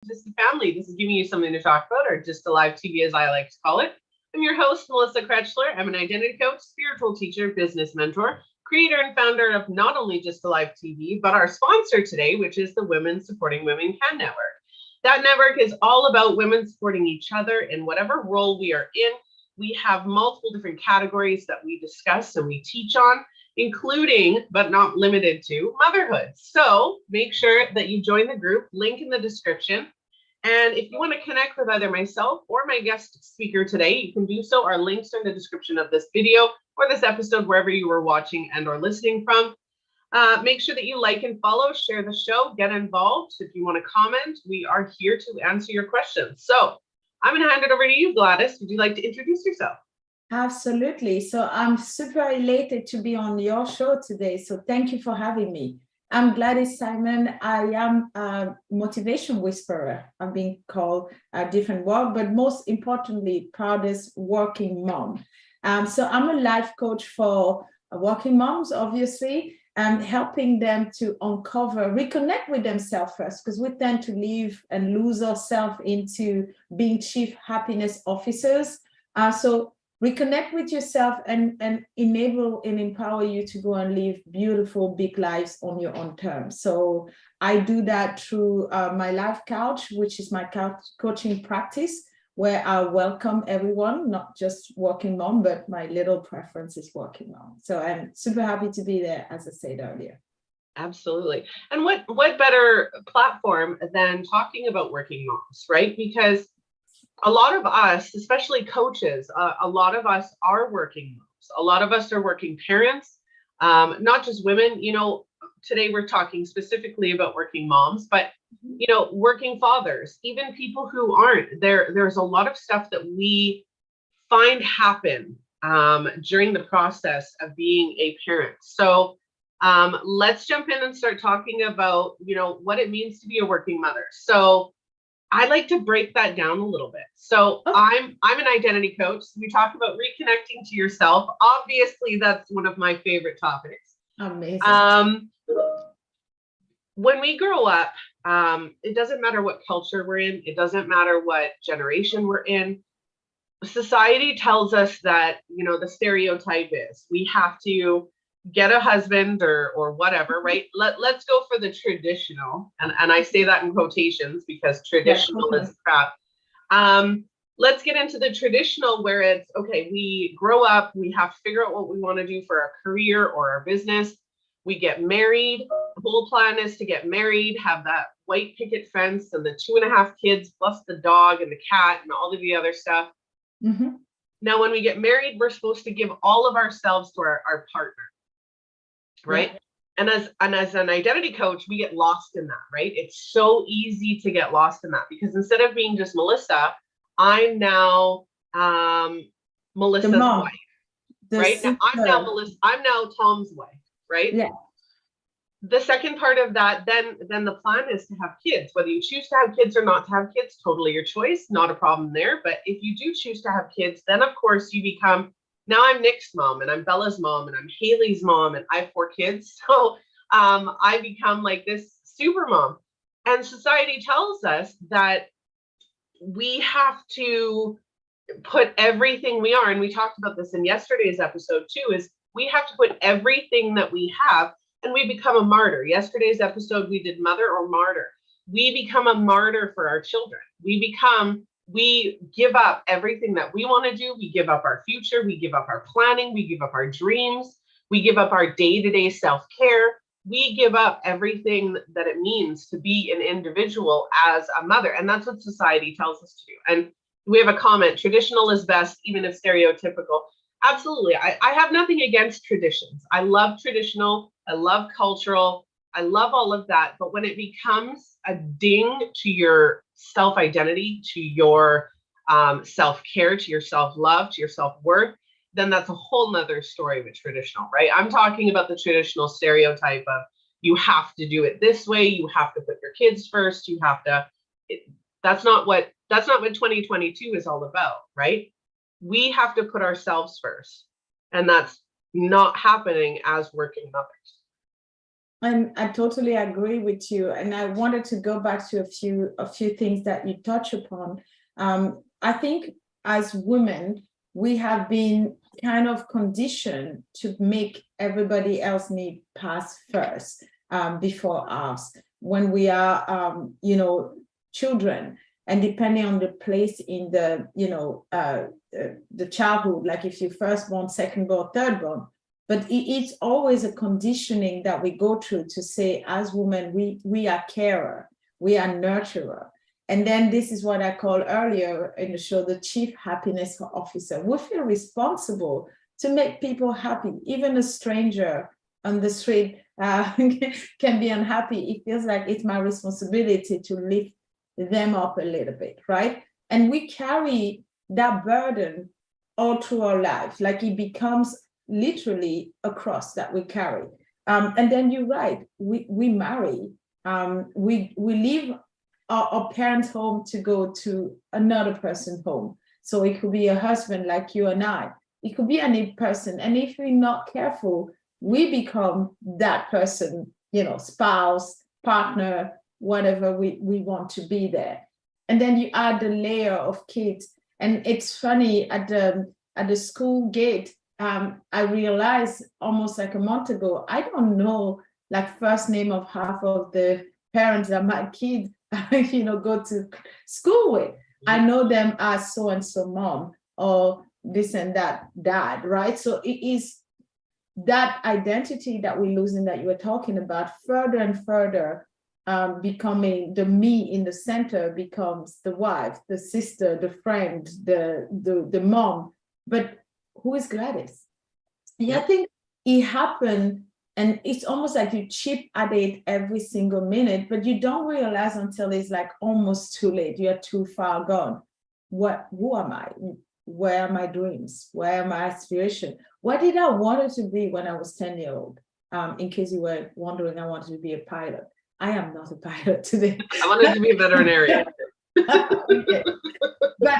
Just a family. This is giving you something to talk about, or just a live TV, as I like to call it. I'm your host, Melissa Krechler. I'm an identity coach, spiritual teacher, business mentor, creator and founder of not only Just a Live TV, but our sponsor today, which is the Women Supporting Women Can Network. That network is all about women supporting each other in whatever role we are in. We have multiple different categories that we discuss and we teach on, including, but not limited to, motherhood. So make sure that you join the group, link in the description. And if you want to connect with either myself or my guest speaker today, you can do so. Our links are in the description of this video or this episode, wherever you were watching and or listening from. Make sure that you like and follow, share the show, get involved. If you want to comment, we are here to answer your questions. So I'm going to hand it over to you, Gladys. Would you like to introduce yourself? Absolutely. So I'm super elated to be on your show today. So thank you for having me. I'm Gladys Simen. I am a motivation whisperer. I'm being called a different word, but most importantly, proudest working mom. So I'm a life coach for working moms, obviously, and helping them to uncover, reconnect with themselves first, because we tend to live and lose ourselves into being chief happiness officers. So reconnect with yourself and enable and empower you to go and live beautiful, big lives on your own terms. So I do that through my life couch, which is my couch coaching practice, where I welcome everyone, not just working mom, but my little preference is working mom. So I'm super happy to be there, as I said earlier. Absolutely. And what better platform than talking about working moms, right? Because a lot of us, especially coaches, a lot of us are working moms. A lot of us are working parents, not just women. You know, today we're talking specifically about working moms, but, you know, working fathers, even people who aren't. There's a lot of stuff that we find happen during the process of being a parent. So let's jump in and start talking about, you know, what it means to be a working mother. So I like to break that down a little bit. So I'm an identity coach. We talk about reconnecting to yourself. Obviously, that's one of my favorite topics. Amazing. When we grow up, it doesn't matter what culture we're in. It doesn't matter what generation we're in. Society tells us that, you know, the stereotype is we have to get a husband or whatever, right? Let's go for the traditional. And I say that in quotations because traditional is crap. Let's get into the traditional where it's, okay, we grow up, we have to figure out what we want to do for our career or our business. We get married. The whole plan is to get married, have that white picket fence and the 2.5 kids, plus the dog and the cat and all of the other stuff. Mm-hmm. Now, when we get married, we're supposed to give all of ourselves to our partner. Right. Yeah. And as an identity coach, we get lost in that, right? It's so easy to get lost in that because instead of being just Melissa, I'm now Melissa's wife. Right. Now, I'm now Melissa, I'm now Tom's wife, right? Yeah. The second part of that, then the plan is to have kids. Whether you choose to have kids or not to have kids, totally your choice, not a problem there. But if you do choose to have kids, then of course you become, now I'm Nick's mom and I'm Bella's mom and I'm Haley's mom and I have 4 kids. So I become like this super mom. And society tells us that we have to put everything we are, and we talked about this in yesterday's episode too, is we have to put everything that we have and we become a martyr. Yesterday's episode, we did mother or martyr. We become a martyr for our children. We give up everything that we want to do. We give up our future. We give up our planning. We give up our dreams. We give up our day-to-day self-care. We give up everything that it means to be an individual as a mother. And that's what society tells us to do. And we have a comment, traditional is best, even if stereotypical. Absolutely. I have nothing against traditions. I love traditional. I love cultural. I love all of that. But when it becomes a ding to your self-identity, to your self-care, to your self-love, to your self-worth, then that's a whole nother story with traditional, right? I'm talking about the traditional stereotype of you have to do it this way. You have to put your kids first. You have to, that's not what 2022 is all about, right? We have to put ourselves first. And that's not happening as working mothers. And I totally agree with you. And I wanted to go back to a few things that you touch upon. I think as women, we have been kind of conditioned to make everybody else need pass first, before us. When we are, children, and depending on the place in the, the childhood, like if you first born, second born, third born, but it's always a conditioning that we go through to say, as women, we are carer, we are nurturer. And then this is what I called earlier in the show, the chief happiness officer. We feel responsible to make people happy. Even a stranger on the street can be unhappy. It feels like it's my responsibility to lift them up a little bit, right? And we carry that burden all through our lives. Like it becomes literally a cross that we carry. And then you're right, we marry, we leave our parents' home to go to another person's home. So it could be a husband like you and I, it could be any person. And if we're not careful, we become that person, spouse, partner, whatever we want to be there. And then you add the layer of kids. And it's funny, at the school gate, I realized almost like a month ago, I don't know like first name of half of the parents that my kids, go to school with. I know them as so and so mom or this and that dad, right? So it is that identity that we're losing that you were talking about, further and further, becoming the me in the center becomes the wife, the sister, the friend, the mom. But who is Gladys? Yeah, I think it happened, and it's almost like you chip at it every single minute, but you don't realize until it's like almost too late. You're too far gone. Who am I? Where are my dreams? Where are my aspirations? What did I want to be when I was 10 years old? In case you were wondering, I wanted to be a pilot. I am not a pilot today. I wanted to be a veterinarian. Okay. But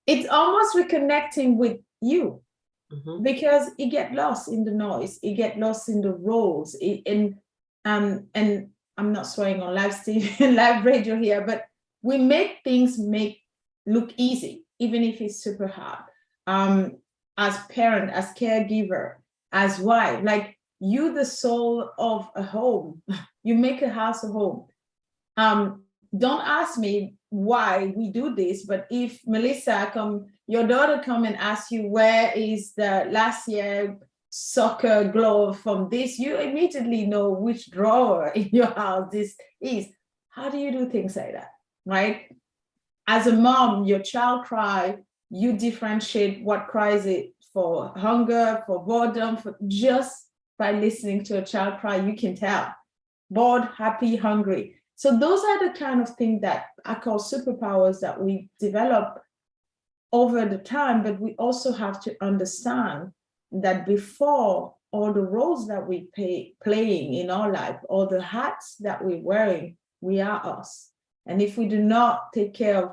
it's almost reconnecting with you. Mm-hmm. Because it get lost in the noise, it get lost in the roles, and I'm not swearing on live radio here, but we make things look easy, even if it's super hard. As parent, as caregiver, as wife, like you, the soul of a home, you make a house a home. Don't ask me why we do this, but if Melissa your daughter come and ask you where is the last year soccer glove from this, you immediately know which drawer in your house this is. How do you do things like that, right? As a mom, your child cry, you differentiate what cries it for hunger, for boredom, for just by listening to a child cry, you can tell. Bored, happy, hungry. So those are the kind of things that I call superpowers that we develop over the time, but we also have to understand that before all the roles that we playing in our life, all the hats that we're wearing, we are us. And if we do not take care of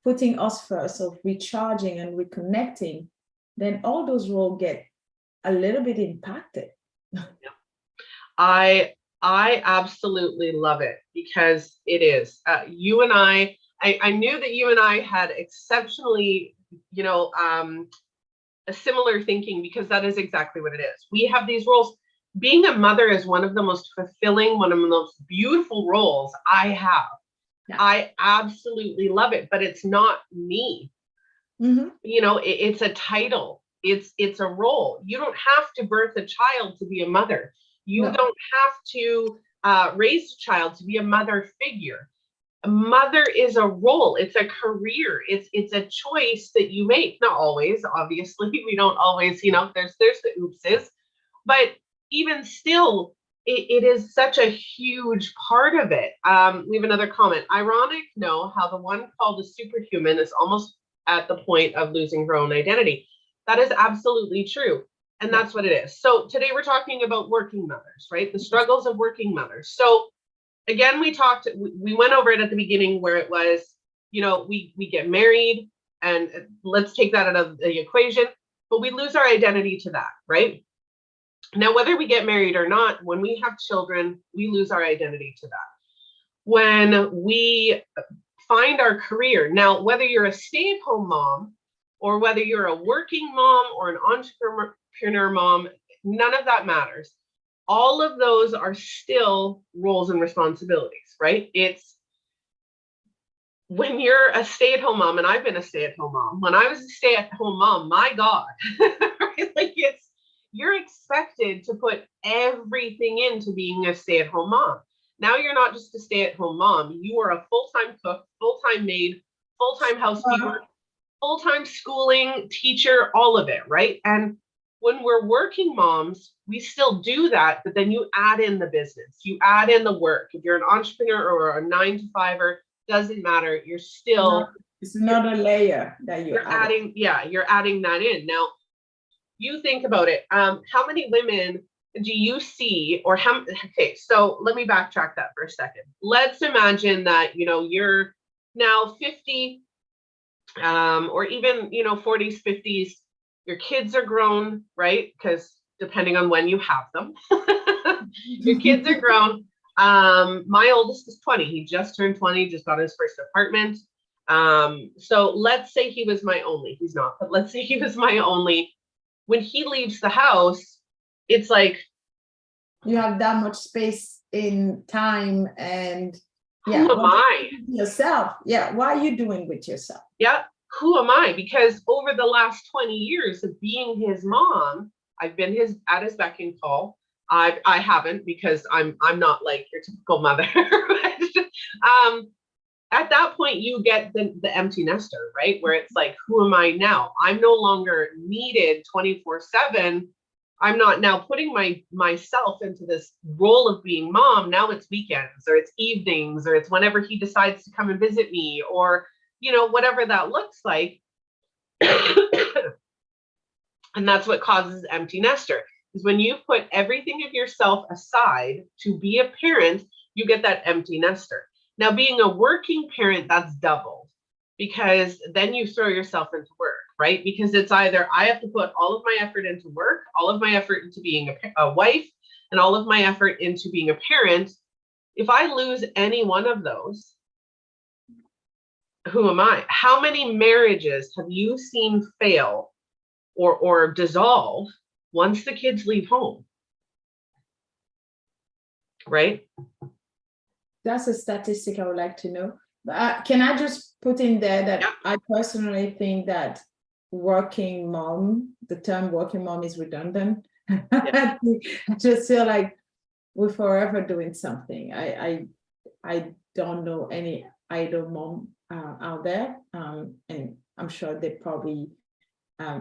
putting us first, of recharging and reconnecting, then all those roles get a little bit impacted. I absolutely love it, because it is. You and I knew that you and I had exceptionally, a similar thinking, because that is exactly what it is. We have these roles. Being a mother is one of the most fulfilling, one of the most beautiful roles I have. Yeah. I absolutely love it, but it's not me. Mm-hmm. It's a title. It's a role. You don't have to birth a child to be a mother. You don't have to raise a child to be a mother figure. A mother is a role. It's a career. It's a choice that you make. Not always, obviously. We don't always, there's the oopses. But even still, it is such a huge part of it. We have another comment. Ironic, no, how the one called a superhuman is almost at the point of losing her own identity. That is absolutely true. And that's what it is. So today we're talking about working mothers, right? The struggles of working mothers. So again, we went over it at the beginning, where it was, we get married, and let's take that out of the equation, but we lose our identity to that, right? Now, whether we get married or not, when we have children, we lose our identity to that. When we find our career, now, whether you're a stay-at-home mom or whether you're a working mom or an entrepreneur mom, none of that matters. All of those are still roles and responsibilities, right? It's when you're a stay-at-home mom, and I've been a stay-at-home mom, when I was a stay-at-home mom, my God, right? Like you're expected to put everything into being a stay-at-home mom. Now you're not just a stay-at-home mom, you are a full-time cook, full-time maid, full-time housekeeper, full-time schooling, teacher, all of it, right? And when we're working moms, we still do that, but then you add in the business, you add in the work. If you're an entrepreneur or a 9-to-5er, doesn't matter. You're still, it's another layer that you're adding. Yeah, you're adding that in. Now, you think about it. How many women do you see, or how? Okay, so let me backtrack that for a second. Let's imagine that you're now 50, or even 40s, 50s. Your kids are grown, right? Because depending on when you have them, your kids are grown. My oldest is 20. He just turned 20, just got his first apartment. So let's say he was my only. He's not, but let's say he was my only. When he leaves the house, it's like you have that much space in time, and who am I? Yourself. Yeah, what are you doing with yourself? Yeah, who am I? Because over the last 20 years of being his mom, I've been at his beck and call. I haven't, because I'm not like your typical mother. At that point, you get the empty nester, right? Where it's like, who am I now? I'm no longer needed 24/7. I'm not now putting myself into this role of being mom. Now it's weekends, or it's evenings, or it's whenever he decides to come and visit me, or whatever that looks like. And that's what causes empty nester. Is when you put everything of yourself aside to be a parent, you get that empty nester. Now, being a working parent, that's doubled, because then you throw yourself into work, right? Because it's either I have to put all of my effort into work, all of my effort into being a wife, and all of my effort into being a parent. If I lose any one of those, who am I? How many marriages have you seen fail or dissolve once the kids leave home? Right? That's a statistic I would like to know. Can I just put in there that I personally think that the term working mom is redundant. Yeah. I just feel like we're forever doing something. I don't know any idle mom out there, and I'm sure they probably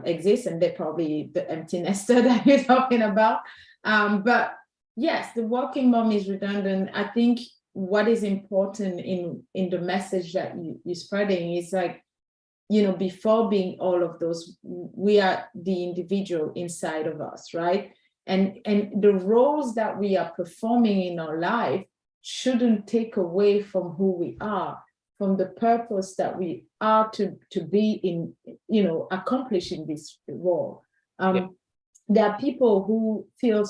exist, and they're probably the empty nester that you're talking about. But yes, the working mom is redundant. I think what is important in the message that you're spreading is like, before being all of those, we are the individual inside of us, right? And the roles that we are performing in our life shouldn't take away from who we are, from the purpose that we are to be in, accomplishing this role. There are people who feel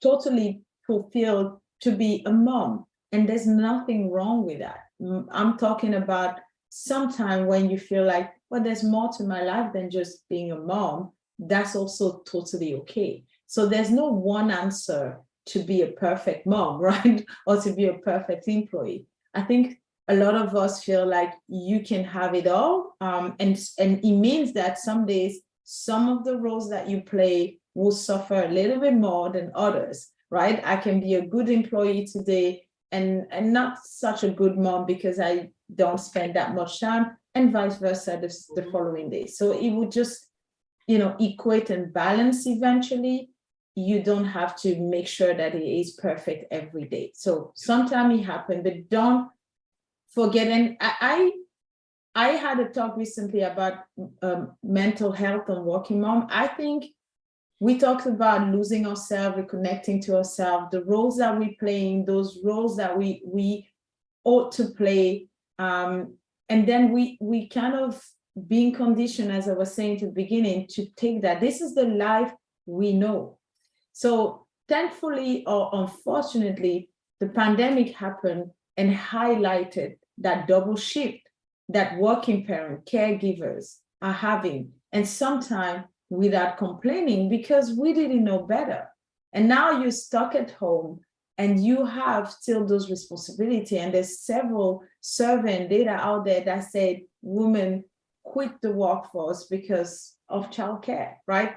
totally fulfilled to be a mom, and there's nothing wrong with that. I'm talking about sometime when you feel like, well, there's more to my life than just being a mom. That's also totally okay. So there's no one answer to be a perfect mom, right? Or to be a perfect employee. I think a lot of us feel like you can have it all. And it means that some days, some of the roles that you play will suffer a little bit more than others, right? I can be a good employee today and not such a good mom because I don't spend that much time, and vice versa the following day. So it would just, equate and balance eventually. You don't have to make sure that it is perfect every day. So sometimes it happens, but don't forget. And I had a talk recently about mental health and working mom. I think we talked about losing ourselves, reconnecting to ourselves, the roles that we play, those roles that we ought to play. And then we kind of being conditioned, as I was saying to the beginning, to take that. This is the life we know. So thankfully or unfortunately, the pandemic happened and highlighted that double shift that working parent caregivers are having, and sometimes without complaining because we didn't know better. And now you're stuck at home and you have still those responsibility. And there's several survey and data out there that said women quit the workforce because of childcare, right?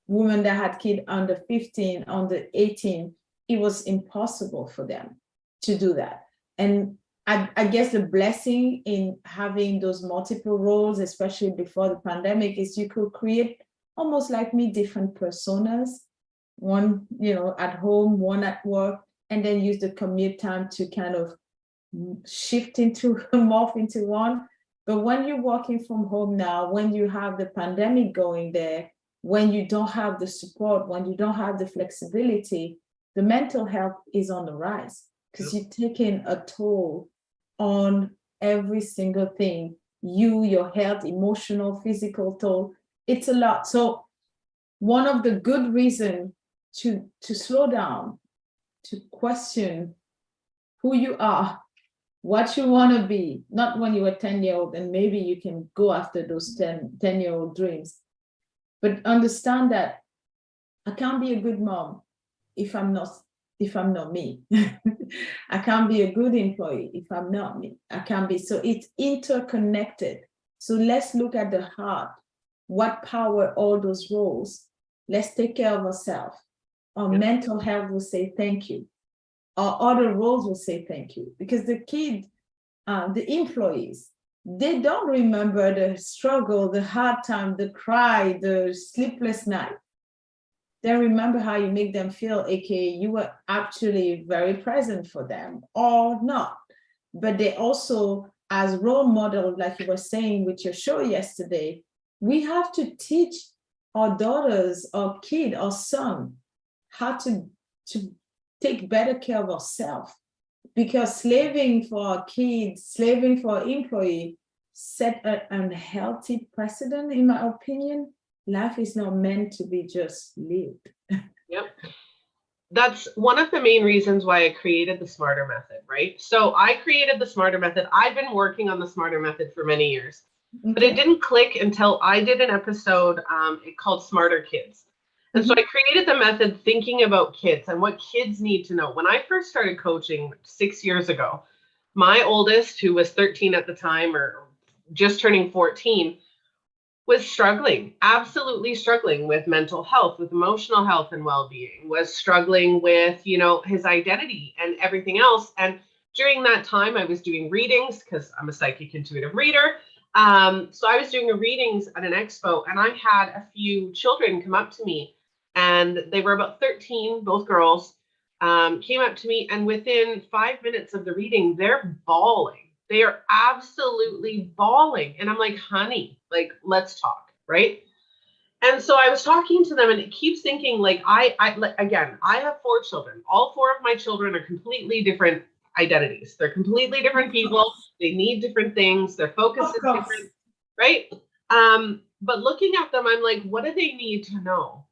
Women that had kids under 15, under 18, it was impossible for them to do that. And I guess the blessing in having those multiple roles, especially before the pandemic, is you could create almost like me different personas, one, at home, one at work, and then use the commute time to kind of shift into, morph into one. But when you're working from home now, when you have the pandemic going there, when you don't have the support, when you don't have the flexibility, the mental health is on the rise because you're taking a toll on every single thing. Your health, emotional, physical toll, it's a lot. So one of the good reasons to slow down, to question who you are, what you want to be, not when you were 10-year-old, and maybe you can go after those 10-year-old dreams, but understand that I can't be a good mom if I'm not me. I can't be a good employee if I'm not me. I can't be. So it's interconnected. So let's look at the heart. What power all those roles? Let's take care of ourselves. Our mental health will say thank you. Our other roles will say thank you, because the employees, they don't remember the struggle, the hard time, the cry, the sleepless night. They remember how you make them feel, aka you were actually very present for them or not. But they also, as role model, like you were saying with your show yesterday, we have to teach our daughters, our kid, our son, how to take better care of ourselves. Because slaving for our kids, slaving for our employee set an unhealthy precedent, in my opinion. Life is not meant to be just lived. Yep. That's one of the main reasons why I created the Smarter Method, right? So I created the Smarter Method. I've been working on the Smarter Method for many years, but it didn't click until I did an episode called Smarter Kids. And so I created the method thinking about kids and what kids need to know. When I first started coaching 6 years ago, my oldest, who was 13 at the time or just turning 14, was struggling, absolutely struggling with mental health, with emotional health and well-being, was struggling with, his identity and everything else. And during that time, I was doing readings because I'm a psychic intuitive reader. So I was doing readings at an expo, and I had a few children come up to me, and they were about 13, both girls, came up to me, and within 5 minutes of the reading, they're bawling. They are absolutely bawling. And I'm like, honey, like, let's talk, right? And so I was talking to them, and it keeps thinking, like, I have 4 children. All 4 of my children are completely different identities. They're completely different people. They need different things. Their focus is different, right? But looking at them, I'm like, what do they need to know?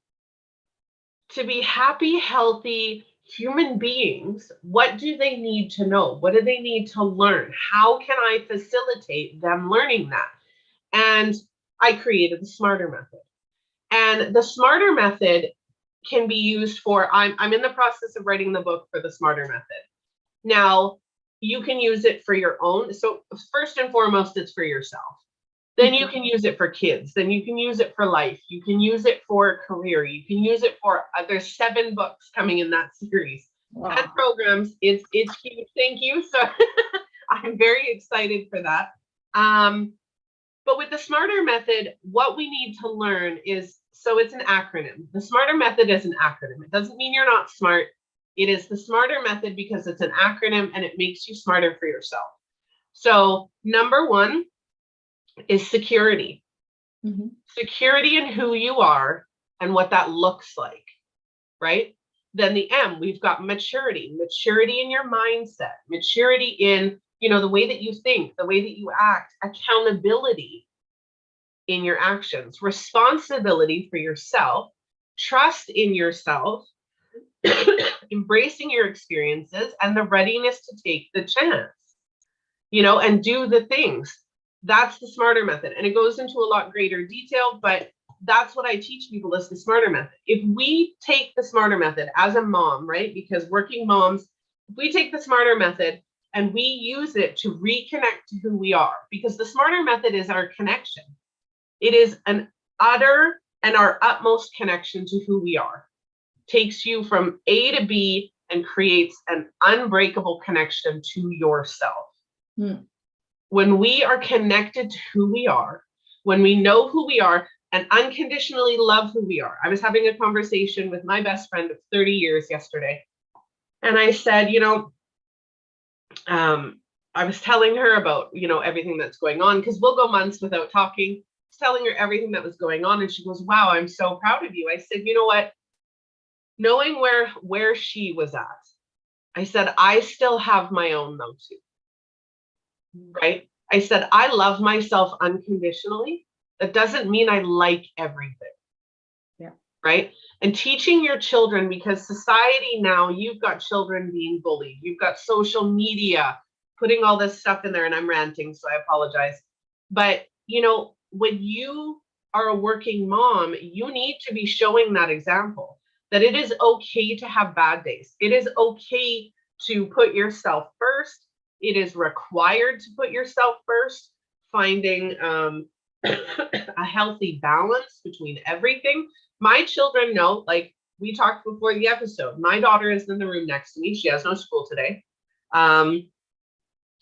To be happy, healthy human beings, what do they need to know? What do they need to learn? How can I facilitate them learning that? And I created the Smarter Method. And the Smarter Method can be used for, I'm in the process of writing the book for the Smarter Method. Now, you can use it for your own. So first and foremost, it's for yourself. Then you can use it for kids. Then you can use it for life. You can use it for career. You can use it for, there's 7 books coming in that series. Wow. And programs. It's huge. Thank you. So I'm very excited for that. But with the Smarter Method, what we need to learn is, so it's an acronym. The Smarter Method is an acronym. It doesn't mean you're not smart. It is the Smarter Method because it's an acronym and it makes you smarter for yourself. So number 1 is security. Security in who you are and what that looks like, right? Then the M, we've got maturity in your mindset, maturity in, the way that you think, the way that you act, accountability in your actions, responsibility for yourself trust in yourself, embracing your experiences, and the readiness to take the chance, and do the things. That's the SMARTER method. And it goes into a lot greater detail, but that's what I teach people is the SMARTER method. If we take the SMARTER method as a mom, right? Because working moms, if we take the SMARTER method and we use it to reconnect to who we are, because the SMARTER method is our connection. It is an utter and our utmost connection to who we are. Takes you from A to B and creates an unbreakable connection to yourself. When we are connected to who we are, when we know who we are and unconditionally love who we are. I was having a conversation with my best friend of 30 years yesterday. And I said, I was telling her about, everything that's going on, because we'll go months without talking. I was telling her everything that was going on. And she goes, wow, I'm so proud of you. I said, you know what? Knowing where she was at, I said, I still have my own though too. Right? I said, I love myself unconditionally. That doesn't mean I like everything. Yeah. Right? And teaching your children, because society now, you've got children being bullied. You've got social media putting all this stuff in there, and I'm ranting, so I apologize. But, when you are a working mom, you need to be showing that example, that it is okay to have bad days. It is okay to put yourself first. It is required to put yourself first, finding a healthy balance between everything. My children know, like we talked before the episode, my daughter is in the room next to me. She has no school today. And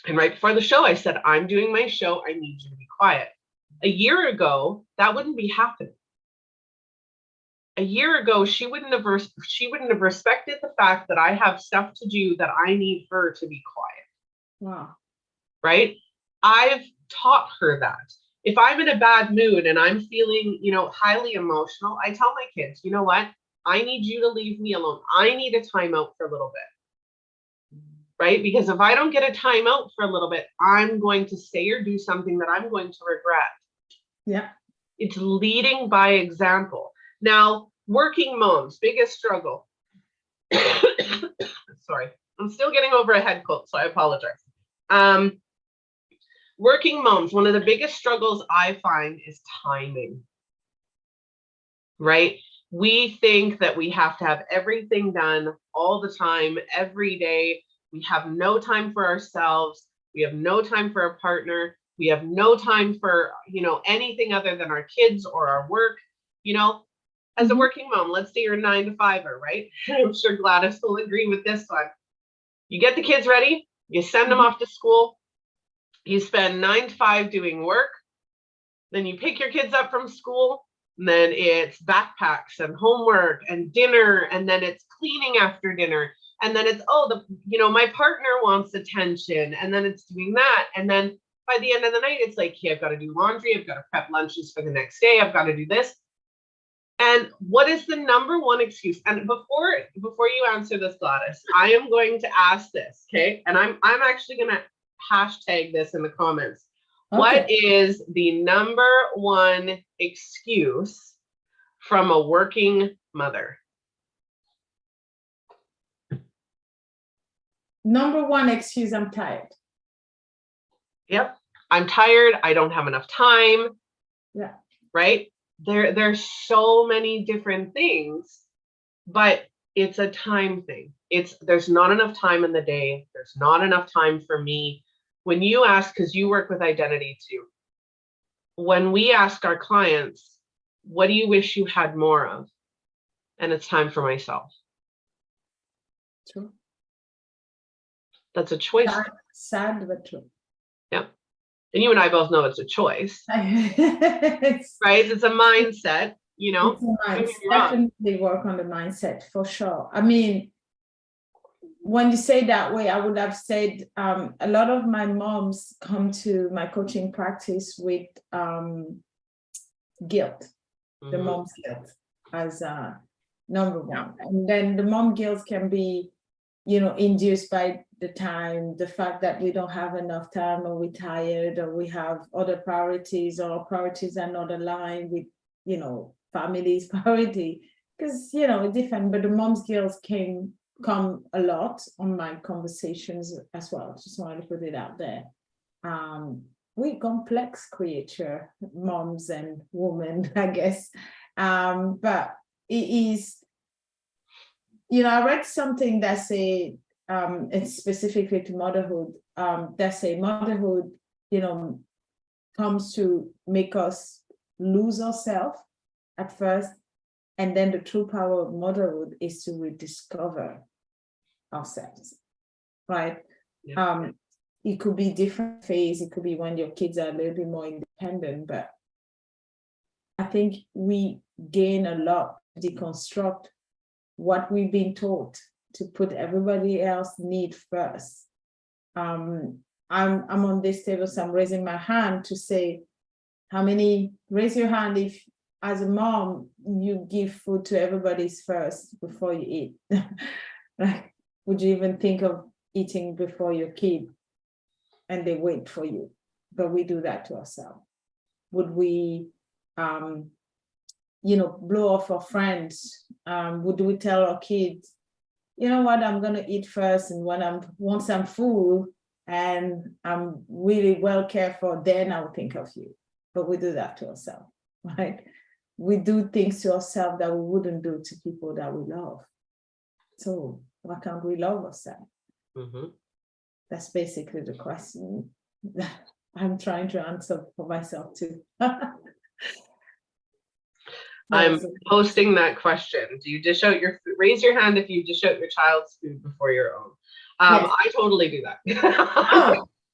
right before the show, I said, I'm doing my show. I need you to be quiet. A year ago, that wouldn't be happening. A year ago, she wouldn't have respected the fact that I have stuff to do, that I need her to be quiet. Wow. Right? I've taught her that. If I'm in a bad mood and I'm feeling, highly emotional, I tell my kids, you know what? I need you to leave me alone. I need a timeout for a little bit. Right? Because if I don't get a timeout for a little bit, I'm going to say or do something that I'm going to regret. Yeah. It's leading by example. Now, working moms, biggest struggle. Sorry, I'm still getting over a head cold, so I apologize. Working moms, one of the biggest struggles I find is timing. Right? We think that we have to have everything done all the time, every day. We have no time for ourselves. We have no time for a partner. We have no time for, anything other than our kids or our work. As a working mom, let's say you're a 9-to-5er, right? I'm sure Gladys will agree with this one. You get the kids ready, you send them off to school, you spend 9 to 5 doing work, then you pick your kids up from school, and then it's backpacks and homework and dinner, and then it's cleaning after dinner, and then it's, my partner wants attention, and then it's doing that, and then by the end of the night, it's like, hey, I've got to do laundry, I've got to prep lunches for the next day, I've got to do this. And what is the number one excuse? And before you answer this, Gladys, I am going to ask this, okay? And I'm actually going to hashtag this in the comments. Okay. What is the number one excuse from a working mother? Number one excuse, I'm tired. Yep. I'm tired. I don't have enough time. Yeah. Right? There's so many different things, but it's a time thing. There's not enough time in the day. There's not enough time for me. When you ask, because you work with identity too, when we ask our clients, what do you wish you had more of? And it's time for myself. True. That's a choice. Sad but true. Yeah. And you and I both know it's a choice. Right? It's a mindset, It's a mindset. Definitely work on the mindset for sure. I mean, when you say that way, I would have said a lot of my moms come to my coaching practice with guilt, the mom's guilt as number one. And then the mom guilt can be, induced by the fact that we don't have enough time, or we're tired, or we have other priorities, or priorities are not aligned with, family's priority. because, you know, different, but the moms girls come a lot on my conversations as well. Just wanted to put it out there. We complex creature, moms and women, I guess. But it is, you know, I read something that say, it's specifically to motherhood, that say motherhood, you know, comes to make us lose ourselves at first. And then the true power of motherhood is to rediscover ourselves, right? Yeah. It could be different phase. It could be when your kids are a little bit more independent, but I think we gain a lot to deconstruct what we've been taught to put everybody else need first. I'm on this table, so I'm raising my hand to say, raise your hand if as a mom, you give food to everybody's first before you eat. Like, would you even think of eating before your kid and they wait for you? But we do that to ourselves. Would we, you know, blow off our friends? Would we tell our kids, you know what, I'm gonna eat first, and once I'm full and I'm really well cared for, then I'll think of you. But we do that to ourselves, right? We do things to ourselves that we wouldn't do to people that we love. So why can't we love ourselves? Mm-hmm. That's basically the question that I'm trying to answer for myself too. I'm posting that question. Do you dish out your food? Raise your hand if you dish out your child's food before your own. Yes. I totally do that.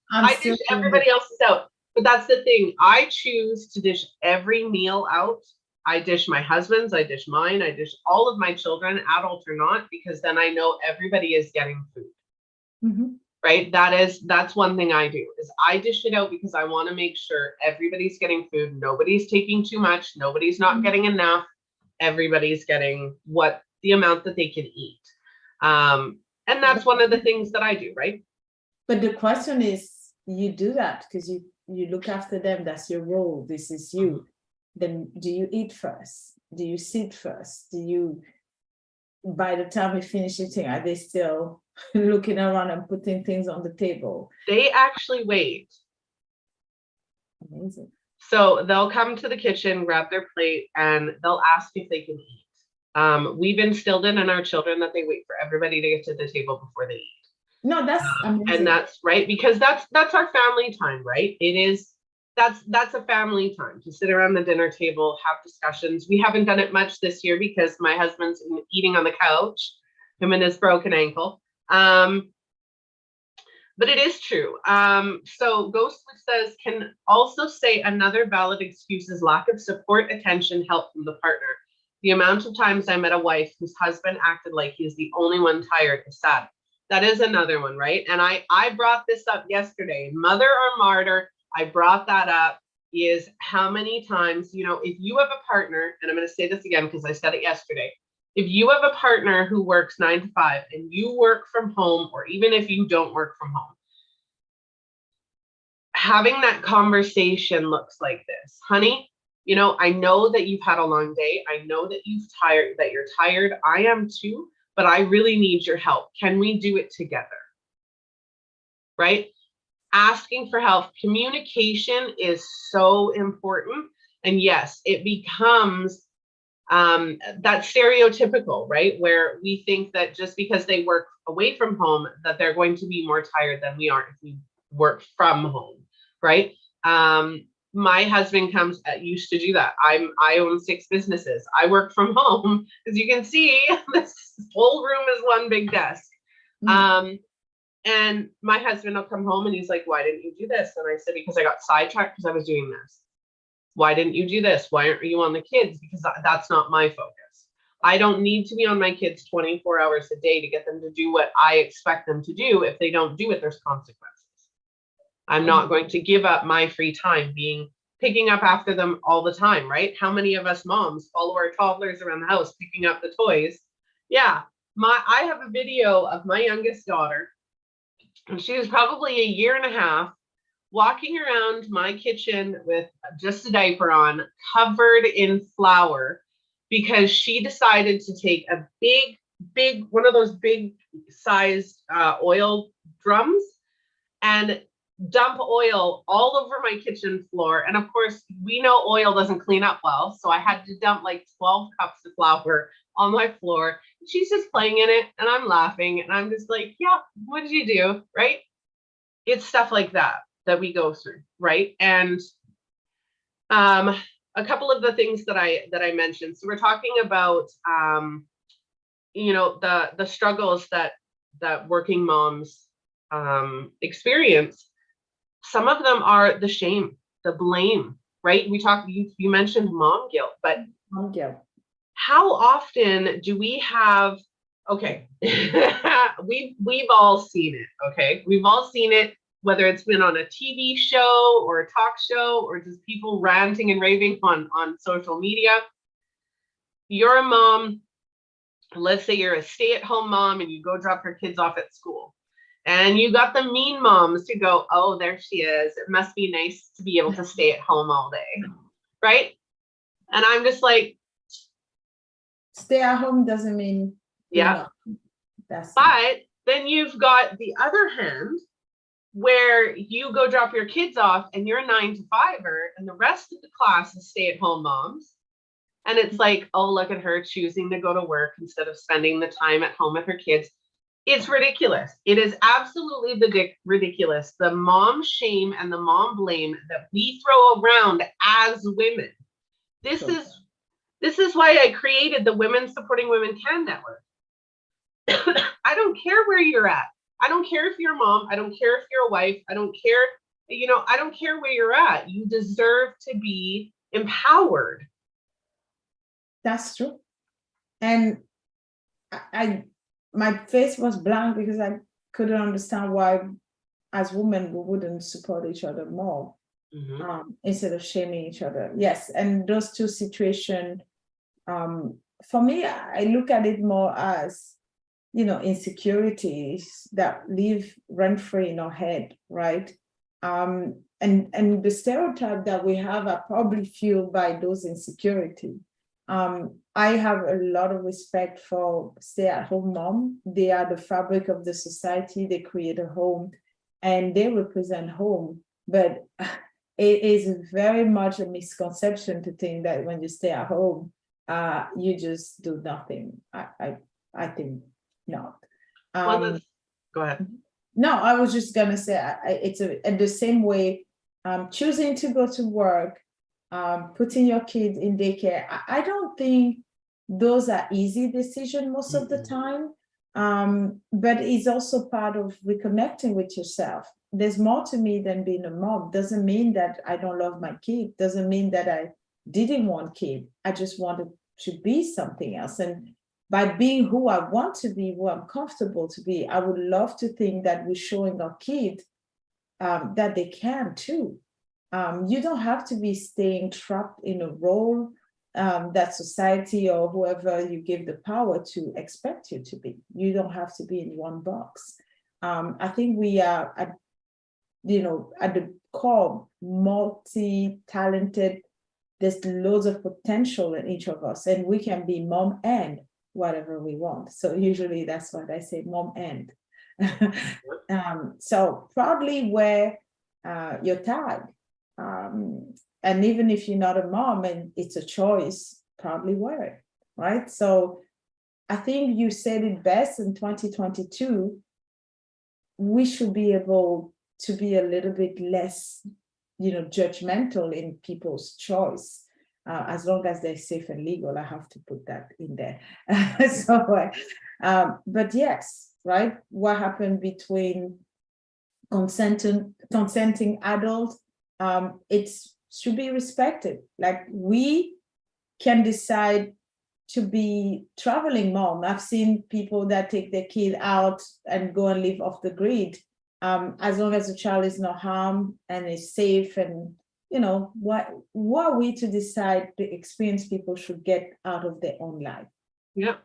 I dish everybody else's out. But that's the thing. I choose to dish every meal out. I dish my husband's, I dish mine, I dish all of my children, adult or not, because then I know everybody is getting food. Mm-hmm. Right? That's one thing I do, is I dish it out because I want to make sure everybody's getting food. Nobody's taking too much. Nobody's not mm-hmm. getting enough. Everybody's getting the amount that they can eat. And that's one of the things that I do, right? But the question is, you do that because you look after them. That's your role. This is you. Then do you eat first? Do you sit first? By the time you finish eating, are they still looking around and putting things on the table? They actually wait. Amazing. So they'll come to the kitchen, grab their plate, and they'll ask if they can eat. We've instilled it in our children that they wait for everybody to get to the table before they eat. No, that's amazing. And that's right, because that's our family time, right? It is. That's a family time to sit around the dinner table, have discussions. We haven't done it much this year because my husband's eating on the couch, him and his broken ankle. But it is true. So Ghostly says, can also say another valid excuse is lack of support, attention, help from the partner. The amount of times I met a wife whose husband acted like he's the only one tired is sad. That is another one, right? And I brought this up yesterday, mother or martyr. I brought that up, is how many times, you know, if you have a partner, and I'm going to say this again because I said it yesterday, if you have a partner who works 9 to 5 and you work from home, or even if you don't work from home, having that conversation looks like this. Honey, you know, I know that you've had a long day. I know that you're tired. I am too, but I really need your help. Can we do it together? Right? Asking for help. Communication is so important. And yes, it becomes that stereotypical, right? Where we think that just because they work away from home, that they're going to be more tired than we are if we work from home, right? My husband used to do that. I own 6 businesses. I work from home. As you can see, this whole room is one big desk. Mm-hmm. And my husband will come home and he's like, why didn't you do this? And I said, because I got sidetracked because I was doing this. Why didn't you do this? Why aren't you on the kids? Because that's not my focus. I don't need to be on my kids 24 hours a day to get them to do what I expect them to do. If they don't do it, there's consequences. I'm not going to give up my free time picking up after them all the time, right? How many of us moms follow our toddlers around the house, picking up the toys? Yeah, I have a video of my youngest daughter. And she was probably a year and a half, walking around my kitchen with just a diaper on, covered in flour, because she decided to take a big, one of those big sized oil drums and dump oil all over my kitchen floor. And of course, we know oil doesn't clean up well. So I had to dump like 12 cups of flour on my floor. She's just playing in it and I'm laughing and I'm just like, yeah, what did you do? Right? It's stuff like that we go through, right? And a couple of the things that I mentioned. So we're talking about the struggles that working moms experience. Some of them are the shame, the blame, right? You mentioned mom guilt, but Mom guilt. how often do we have, okay, we've all seen it, okay? We've all seen it, whether it's been on a TV show or a talk show or just people ranting and raving on social media. You're a mom, let's say you're a stay-at-home mom and you go drop your kids off at school. And you got the mean moms to go, oh, there she is. It must be nice to be able to stay at home all day, right? And I'm just like, stay at home doesn't mean, yeah. That's but then you've got the other hand where you go drop your kids off and you're a 9-to-5er and the rest of the class is stay-at-home moms. And it's like, oh, look at her choosing to go to work instead of spending the time at home with her kids. It's ridiculous. It is absolutely ridiculous. The mom shame and the mom blame that we throw around as women. This is why I created the Women Supporting Women Can Network. I don't care where you're at. I don't care if you're a mom. I don't care if you're a wife. I don't care, I don't care where you're at. You deserve to be empowered. That's true. And my face was blank because I couldn't understand why, as women, we wouldn't support each other more, instead of shaming each other. Yes, and those two situations, for me, I look at it more as, insecurities that live rent-free in our head, right? And the stereotype that we have are probably fueled by those insecurities. I have a lot of respect for stay-at-home mom. They are the fabric of the society. They create a home and they represent home. But it is very much a misconception to think that when you stay at home, you just do nothing. I think not. Go ahead. No, I was just gonna say it's in the same way. Choosing to go to work, putting your kids in daycare. I don't think those are easy decisions most of the time, but it's also part of reconnecting with yourself. There's more to me than being a mom. Doesn't mean that I don't love my kid. Doesn't mean that I didn't want kid. I just wanted to be something else. And by being who I want to be, who I'm comfortable to be, I would love to think that we're showing our kids that they can too. You don't have to be staying trapped in a role that society or whoever you give the power to expect you to be. You don't have to be in one box. I think we are, at the core, multi-talented. There's loads of potential in each of us, and we can be mom and whatever we want. So usually that's what I say, mom and. So proudly wear your tag. And even if you're not a mom and it's a choice, probably wear it, right? So I think you said it best in 2022, we should be able to be a little bit less, judgmental in people's choice, as long as they're safe and legal. I have to put that in there. But yes, right? What happened between consenting adults? It should be respected. Like, we can decide to be traveling mom. I've seen people that take their kid out and go and live off the grid, as long as the child is not harmed and is safe. And what are we to decide the experience people should get out of their own life? Yeah.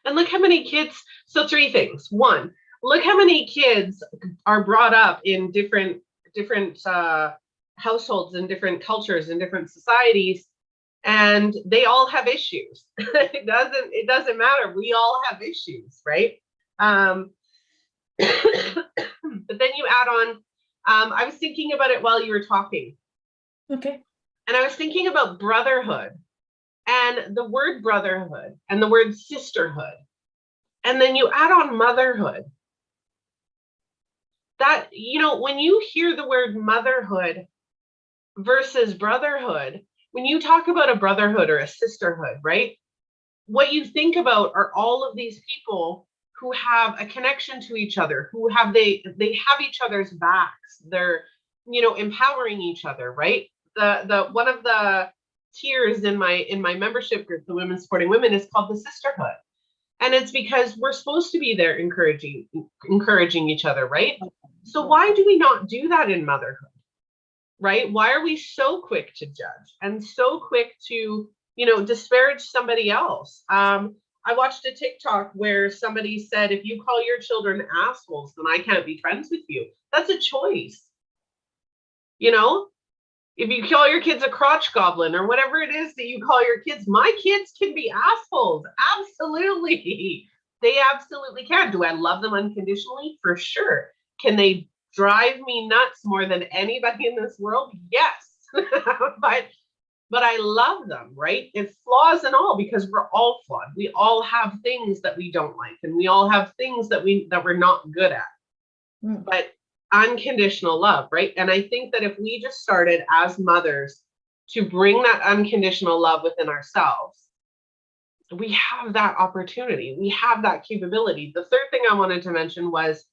And look how many kids. So 3 things. 1, look how many kids are brought up in different households and different cultures and different societies and they all have issues. It doesn't matter. We all have issues, right? But then you add on, I was thinking about it while you were talking. Okay. And I was thinking about brotherhood and the word brotherhood and the word sisterhood. And then you add on motherhood. That, when you hear the word motherhood versus brotherhood, when you talk about a brotherhood or a sisterhood, right? What you think about are all of these people who have a connection to each other, who have they have each other's backs. They're, empowering each other, right? The one of the tiers in my membership group, the Women Supporting Women, is called the sisterhood. And it's because we're supposed to be there encouraging each other, right? So why do we not do that in motherhood? Right? Why are we so quick to judge and so quick to, disparage somebody else? I watched a TikTok where somebody said, if you call your children assholes, then I can't be friends with you. That's a choice. If you call your kids a crotch goblin or whatever it is that you call your kids, my kids can be assholes. Absolutely. They absolutely can. Do I love them unconditionally? For sure. Can they drive me nuts more than anybody in this world? Yes. but I love them, right? It's flaws and all, because we're all flawed. We all have things that we don't like, and we all have things that we're not good at. But unconditional love, right? And I think that if we just started as mothers to bring that unconditional love within ourselves, we have that opportunity. We have that capability. The third thing I wanted to mention was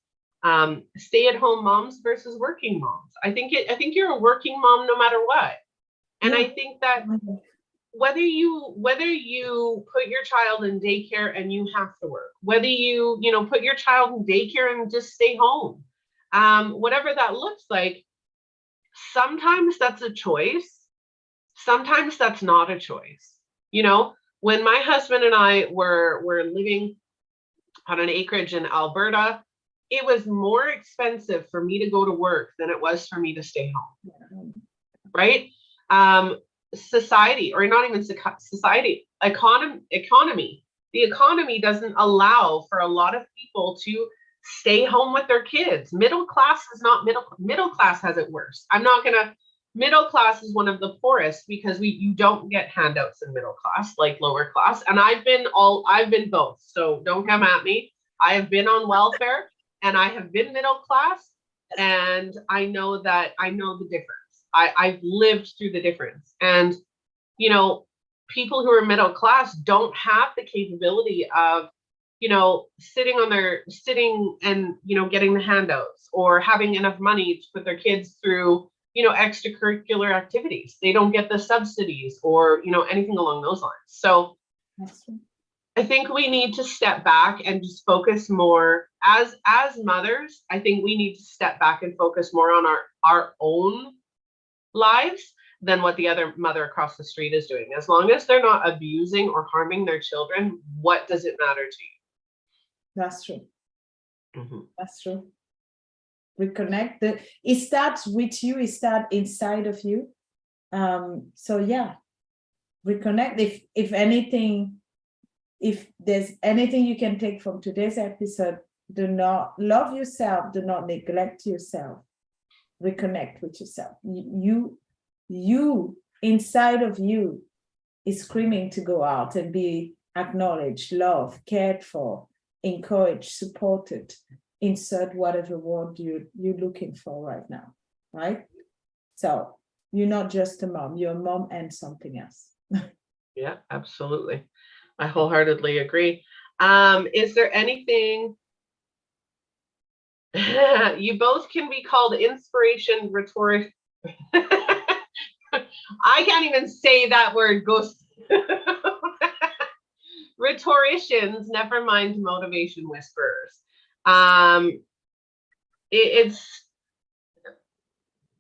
stay-at-home moms versus working moms. I think you're a working mom no matter what. And I think that whether you put your child in daycare and you have to work, whether you put your child in daycare and just stay home, whatever that looks like, sometimes that's a choice. Sometimes that's not a choice. When my husband and I were living on an acreage in Alberta, it was more expensive for me to go to work than it was for me to stay home. Right? Society, or not even society, economy. The economy doesn't allow for a lot of people to stay home with their kids. Middle class is not middle class has it worse. Middle class is one of the poorest, because you don't get handouts in middle class like lower class. And I've been both. So don't come at me. I have been on welfare and I have been middle class, and I know the difference. I've lived through the difference. And, people who are middle class don't have the capability of, sitting and, getting the handouts, or having enough money to put their kids through, extracurricular activities. They don't get the subsidies or, anything along those lines. So I think we need to step back and just focus more as mothers. I think we need to step back and focus more on our own lives than what the other mother across the street is doing. As long as they're not abusing or harming their children, what does it matter to you? That's true. Mm-hmm. That's true. Reconnect. It starts with you. It starts inside of you. So yeah, reconnect. If anything, if there's anything you can take from today's episode, do not love yourself. Do not neglect yourself. Reconnect with yourself. You inside of you is screaming to go out and be acknowledged, loved, cared for, encouraged, supported. Insert whatever word you're looking for right now, right? So you're not just a mom, you're a mom and something else. Yeah, absolutely. I wholeheartedly agree. Is there anything you both can be called inspiration, rhetoric? I can't even say that word. Ghost. Rhetoricians, never mind motivation whisperers.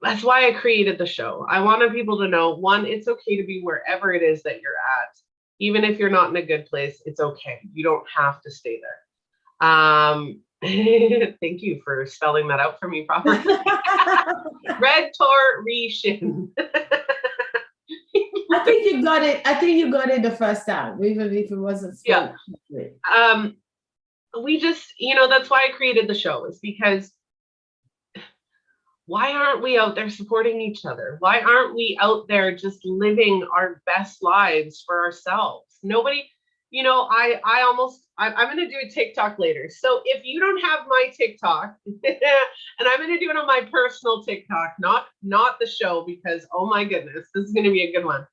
That's why I created the show. I wanted people to know, one, it's okay to be wherever it is that you're at. Even if you're not in a good place, it's okay. You don't have to stay there. Thank you for spelling that out for me properly. Rhetorician. I think you got it. I think you got it the first time, even if it wasn't spoken. Yeah. We just, that's why I created the show, is because why aren't we out there supporting each other? Why aren't we out there just living our best lives for ourselves? Nobody, I'm going to do a TikTok later. So if you don't have my TikTok, and I'm going to do it on my personal TikTok, not the show, because, oh my goodness, this is going to be a good one.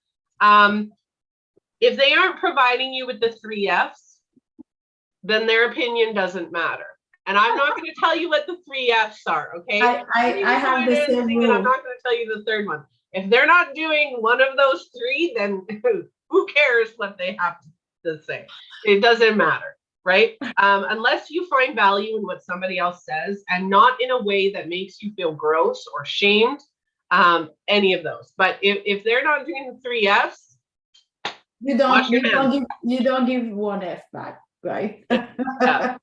If they aren't providing you with the 3 Fs, then their opinion doesn't matter. And I'm not going to tell you what the 3 Fs are, okay? I have the same rule. And I'm not going to tell you the third one. If they're not doing one of those 3, then who cares what they have to say? It doesn't matter, right? Unless you find value in what somebody else says, and not in a way that makes you feel gross or shamed, any of those. But if they're not doing the 3 Fs, you don't give 1 F back, right? Yeah.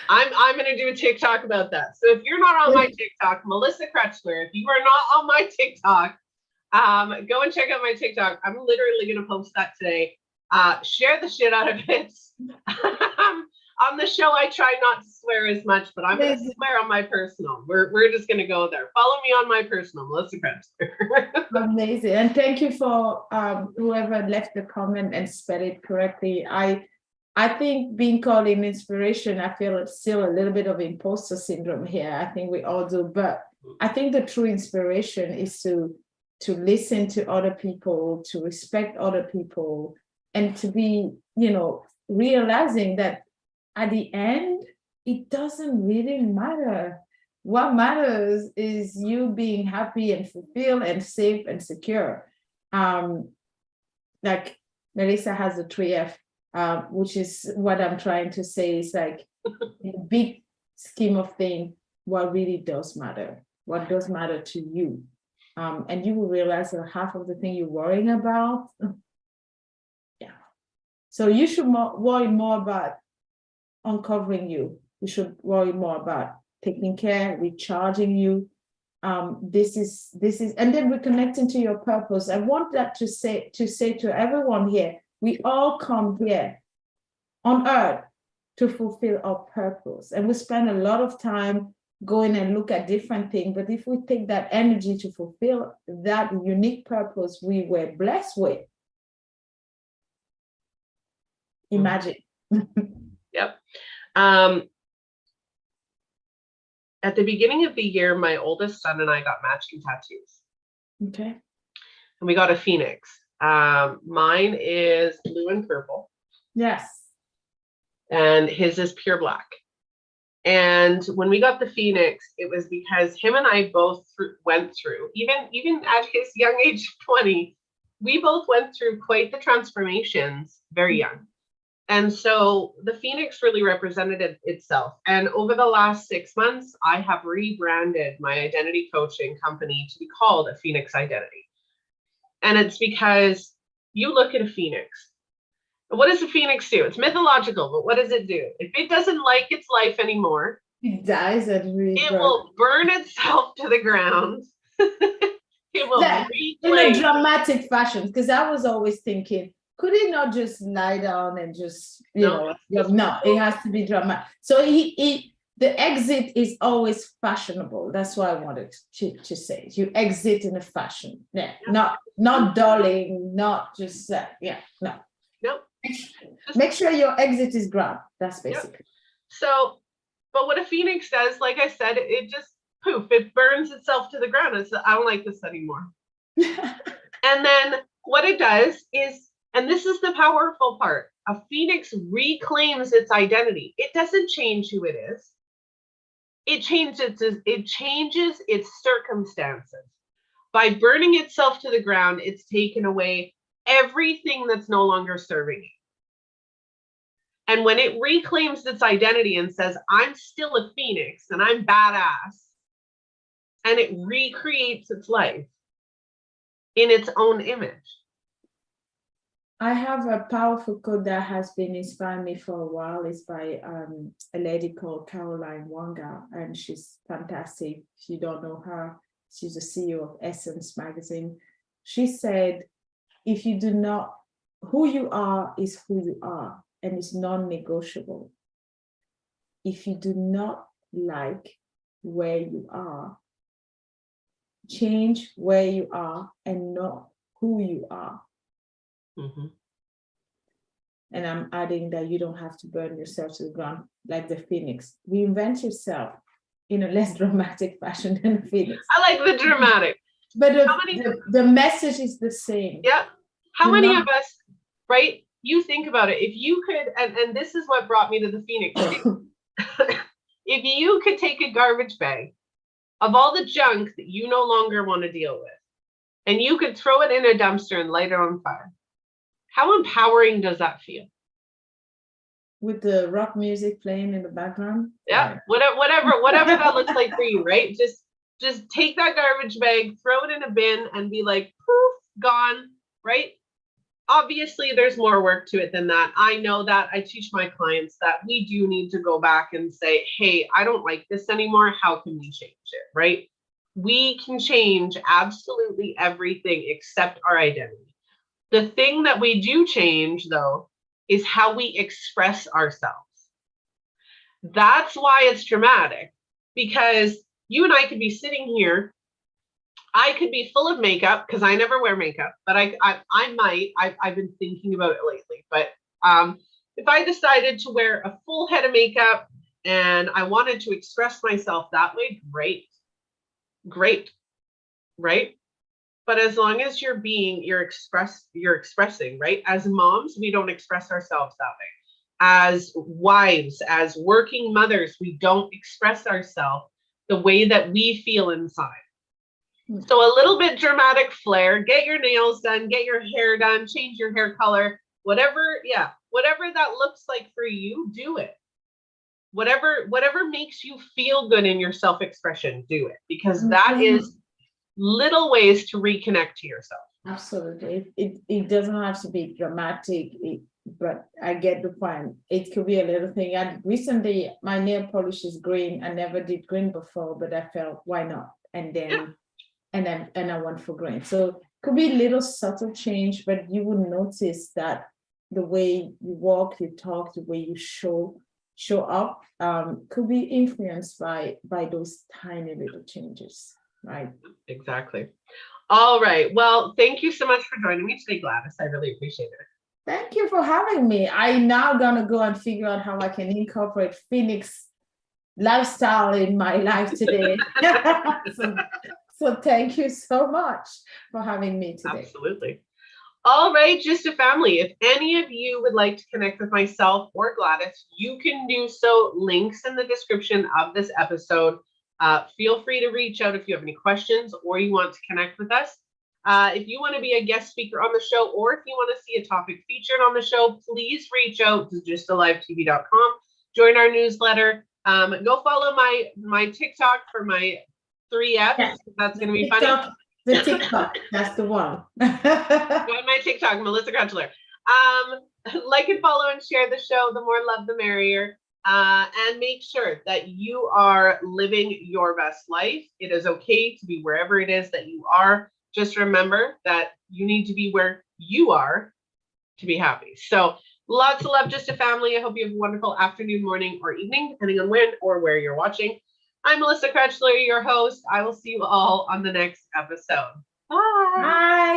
I'm going to do a TikTok about that. So if you're not on my TikTok, Melissa Krechler, if you are not on my TikTok, go and check out my TikTok. I'm literally going to post that today. Share the shit out of it. On the show, I try not to swear as much, but I'm going to swear on my personal. We're just going to go there. Follow me on my personal, Melissa Krechler. Amazing. And thank you for whoever left the comment and spelled it correctly. I think being called an inspiration, I feel it's still a little bit of imposter syndrome here. I think we all do, but I think the true inspiration is to listen to other people, to respect other people, and to be, realizing that at the end, it doesn't really matter. What matters is you being happy and fulfilled and safe and secure. Like Melissa has the 3 F. Which is what I'm trying to say, is like, in the big scheme of things, what really does matter, what does matter to you. And you will realize that half of the thing you're worrying about, yeah. So you should worry more about uncovering you. You should worry more about taking care, recharging you. This is, and then reconnecting to your purpose. I want that to say to everyone here, we all come here on earth to fulfill our purpose. And we spend a lot of time going and look at different things. But if we take that energy to fulfill that unique purpose we were blessed with, imagine. Yep. At the beginning of the year, my oldest son and I got matching tattoos. Okay. And we got a phoenix. Mine is blue and purple. Yes. And his is pure black. And when we got the phoenix, it was because him and I both went through, even at his young age of 20, we both went through quite the transformations very young. And so the phoenix really represented itself. And over the last 6 months, I have rebranded my identity coaching company to be called a Phoenix Identity. And it's because you look at a phoenix. What does a phoenix do? It's mythological, but what does it do? If it doesn't like its life anymore, it dies and it will burn itself to the ground. It will in a dramatic fashion. Because I was always thinking, could he not just lie down and just, no, it has to be dramatic. So the exit is always fashionable. That's what I wanted to say. You exit in a fashion. Yeah. Not darling, not just no. Nope. Make sure your exit is grand. That's basically. Yep. So, but what a phoenix does, like I said, it just poof, it burns itself to the ground. It's, I don't like this anymore. And then what it does is, and this is the powerful part, a phoenix reclaims its identity. It doesn't change who it is. It changes its circumstances. By burning itself to the ground, it's taken away everything that's no longer serving it. And when it reclaims its identity and says, I'm still a phoenix and I'm badass, and it recreates its life in its own image. I have a powerful quote that has been inspiring me for a while. It's by a lady called Caroline Wanga, and she's fantastic. If you don't know her, she's the CEO of Essence magazine. She said, if you do not, who you are is who you are, and it's non-negotiable. If you do not like where you are, change where you are and not who you are. Mhm. And I'm adding that you don't have to burn yourself to the ground like the phoenix. Reinvent yourself in a less dramatic fashion than the phoenix. I like the dramatic. But How many- the message is the same. Yeah. How Do many not- of us, right? You think about it. If you could, and this is what brought me to the phoenix. If you could take a garbage bag of all the junk that you no longer want to deal with, and you could throw it in a dumpster and light it on fire, how empowering does that feel? With the rock music playing in the background. Yeah, whatever that looks like for you, right? Just take that garbage bag, throw it in a bin, and be like, poof, gone, right? Obviously, there's more work to it than that. I know that. I teach my clients that we do need to go back and say, hey, I don't like this anymore. How can we change it, right? We can change absolutely everything except our identity. The thing that we do change, though, is how we express ourselves. That's why it's dramatic, because you and I could be sitting here. I could be full of makeup because I never wear makeup, but I might. I've been thinking about it lately. But if I decided to wear a full head of makeup and I wanted to express myself that way, great, right? But as long as you're expressing, right? As moms, we don't express ourselves that way. As wives, as working mothers, we don't express ourselves the way that we feel inside. So a little bit dramatic flair, get your nails done, get your hair done, change your hair color, whatever that looks like for you, do it. Whatever makes you feel good in your self-expression, do it, because that is little ways to reconnect to yourself. Absolutely. It doesn't have to be dramatic, but I get the point. It could be a little thing. And recently, my nail polish is green. I never did green before, but I felt, why not? And then, and I went for green. So it could be a little subtle change, but you will notice that the way you walk, you talk, the way you show up could be influenced by those tiny little changes, right? Exactly. All right. Well, thank you so much for joining me today, Gladys. I really appreciate it. Thank you for having me. I'm now gonna go and figure out how I can incorporate Phoenix lifestyle in my life today. So thank you so much for having me today. Absolutely. All right, just a family. If any of you would like to connect with myself or Gladys, you can do so. Links in the description of this episode. Feel free to reach out if you have any questions or you want to connect with us. If you want to be a guest speaker on the show, or if you want to see a topic featured on the show, please reach out to justalivetv.com. Join our newsletter. Go follow my TikTok for my 3 Fs. Yeah, that's going to be funny. The TikTok, that's the one. Join my TikTok, Melissa Krechler. Like and follow and share the show. The more love, the merrier. And make sure that you are living your best life. It is okay to be wherever it is that you are. Just remember that you need to be where you are to be happy. So lots of love, just a family. I hope you have a wonderful afternoon, morning, or evening, depending on when or where you're watching. I'm Melissa Krechler, your host. I will see you all on the next episode. Bye. Bye.